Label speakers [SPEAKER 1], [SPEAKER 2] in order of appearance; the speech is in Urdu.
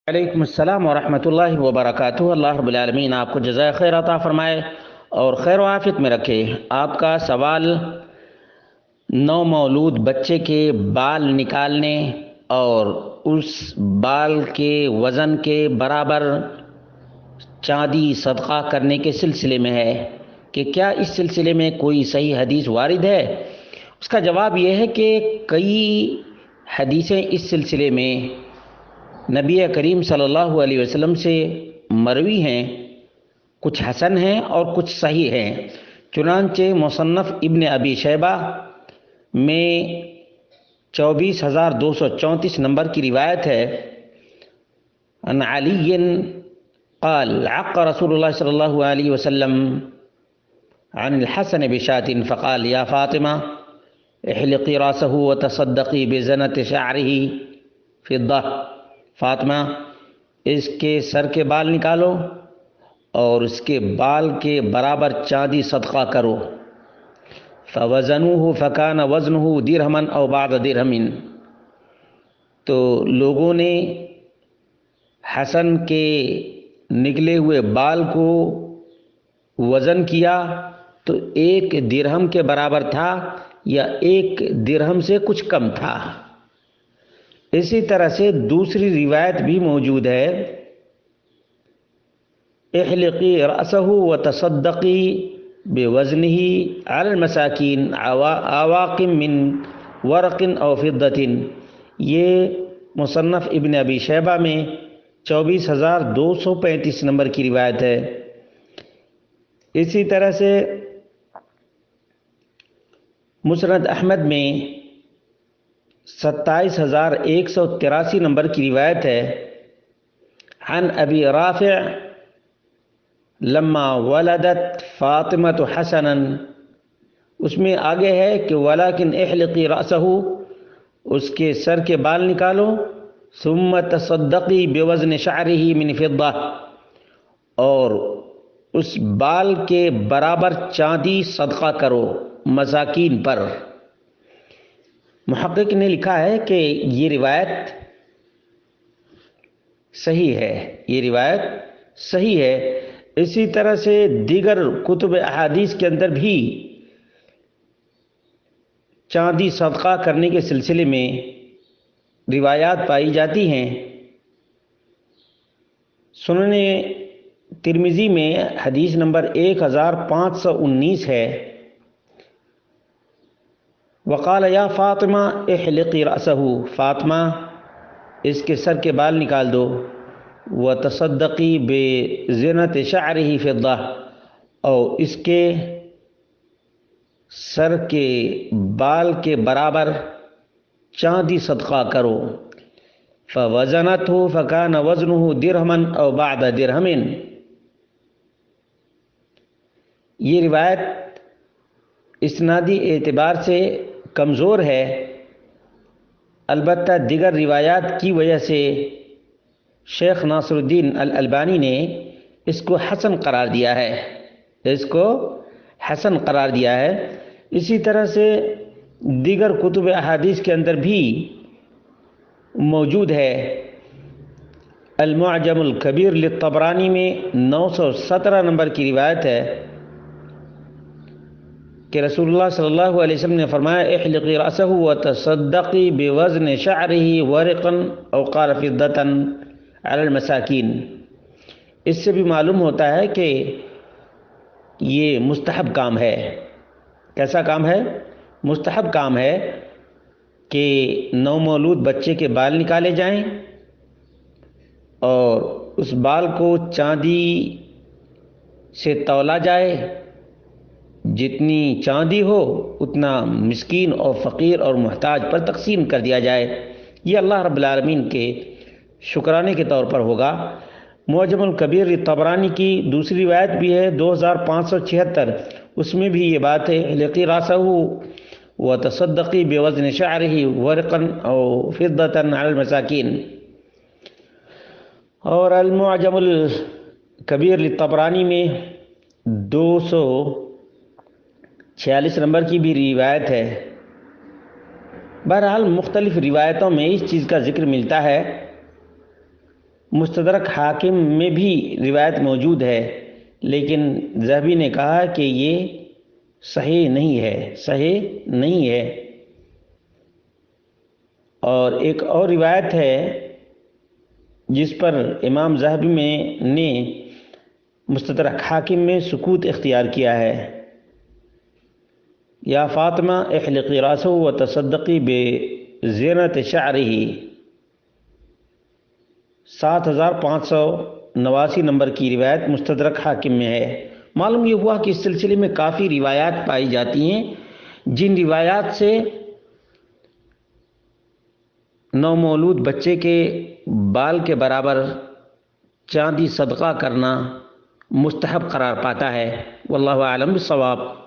[SPEAKER 1] وعلیکم السلام ورحمۃ اللہ وبرکاتہ۔ اللہ رب العالمین آپ کو جزائے خیر عطا فرمائے اور خیر و عافیت میں رکھے۔ آپ کا سوال نو مولود بچے کے بال نکالنے اور اس بال کے وزن کے برابر چاندی صدقہ کرنے کے سلسلے میں ہے کہ کیا اس سلسلے میں کوئی صحیح حدیث وارد ہے؟ اس کا جواب یہ ہے کہ کئی حدیثیں اس سلسلے میں نبی کریم صلی اللہ علیہ وسلم سے مروی ہیں، کچھ حسن ہیں اور کچھ صحیح ہیں۔ چنانچہ مصنف ابن ابی شیبہ میں 24,234 نمبر کی روایت ہے، ان علی قال عق رسول اللہ صلی اللہ علیہ وسلم عن الحسن بشاة فقال یا فاطمہ احلقی راسہ وتصدقی بزنت شعرہ فضہ، فاطمہ اس کے سر کے بال نکالو اور اس کے بال کے برابر چاندی صدقہ کرو۔ فوزنوہ فکان وزنہ درہما او بعد درہم، تو لوگوں نے حسن کے نکلے ہوئے بال کو وزن کیا تو 1 درہم کے برابر تھا یا 1 درہم سے کچھ کم تھا۔ اسی طرح سے دوسری روایت بھی موجود ہے، احلقی رأسہ وتصدقی بوزنہ علی المساکین عواقم من ورق او فضۃ، یہ مصنف ابن ابی شیبہ میں 24,235 نمبر کی روایت ہے۔ اسی طرح سے مسند احمد میں 27,183 نمبر کی روایت ہے، عن ابی رافع لما ولدت فاطمۃ حسنا، اس میں آگے ہے کہ ولیکن احلقی رأسہ، اس کے سر کے بال نکالو، ثم تصدقی بوزن شعرہ من فضہ، اور اس بال کے برابر چاندی صدقہ کرو مساکین پر۔ محقق نے لکھا ہے کہ یہ روایت صحیح ہے، یہ روایت صحیح ہے۔ اسی طرح سے دیگر کتب احادیث کے اندر بھی چاندی صدقہ کرنے کے سلسلے میں روایات پائی جاتی ہیں۔ سنن ترمذی میں حدیث نمبر 1519 ہے، وقال یا فاطمہ احلقی رأسہ، فاطمہ اس کے سر کے بال نکال دو، وتصدقی بزنت شعرہ فضہ، اور اس کے سر کے بال کے برابر چاندی صدقہ کرو۔ فوزنتہ فکان وزنہ درہما او بعد درہم، یہ روایت اسنادی اعتبار سے کمزور ہے، البتہ دیگر روایات کی وجہ سے شیخ ناصر الدین الالبانی نے اس کو حسن قرار دیا ہے، اس کو حسن قرار دیا ہے۔ اسی طرح سے دیگر کتب احادیث کے اندر بھی موجود ہے، المعجم الکبیر للطبرانی میں 917 نمبر کی روایت ہے کہ رسول اللہ صلی اللہ علیہ وسلم نے فرمایا احلقی رأسہ وتصدقی بوزن شعرہ ورقا او قال فضۃ علی المساکین۔ اس سے بھی معلوم ہوتا ہے کہ یہ مستحب کام ہے۔ کیسا کام ہے؟ مستحب کام ہے کہ نومولود بچے کے بال نکالے جائیں اور اس بال کو چاندی سے تولا جائے، جتنی چاندی ہو اتنا مسکین اور فقیر اور محتاج پر تقسیم کر دیا جائے، یہ اللہ رب العالمین کے شکرانے کے طور پر ہوگا۔ معجم الکبیر طبرانی کی دوسری روایت بھی ہے 2576، اس میں بھی یہ بات ہے، احلقی راسہ وتصدقی بوزن شعرہ ورقا او فضۃ علی المساکین۔ اور المعجم الکبیر للطبرانی میں 246 نمبر کی بھی روایت ہے۔ بہرحال مختلف روایتوں میں اس چیز کا ذکر ملتا ہے مستدرک حاکم میں بھی روایت موجود ہے، لیکن ذہبی نے کہا کہ یہ صحیح نہیں ہے، صحیح نہیں ہے۔ اور ایک اور روایت ہے جس پر امام ذہبی نے مستدرک حاکم میں سکوت اختیار کیا ہے، یا فاطمہ احلقی راسہ و تصدقی بزینت شعرہ، 7589 نمبر کی روایت مستدرک حاکم میں ہے۔ معلوم یہ ہوا کہ اس سلسلے میں کافی روایات پائی جاتی ہیں، جن روایات سے نومولود بچے کے بال کے برابر چاندی صدقہ کرنا مستحب قرار پاتا ہے۔ واللہ اعلم بالصواب۔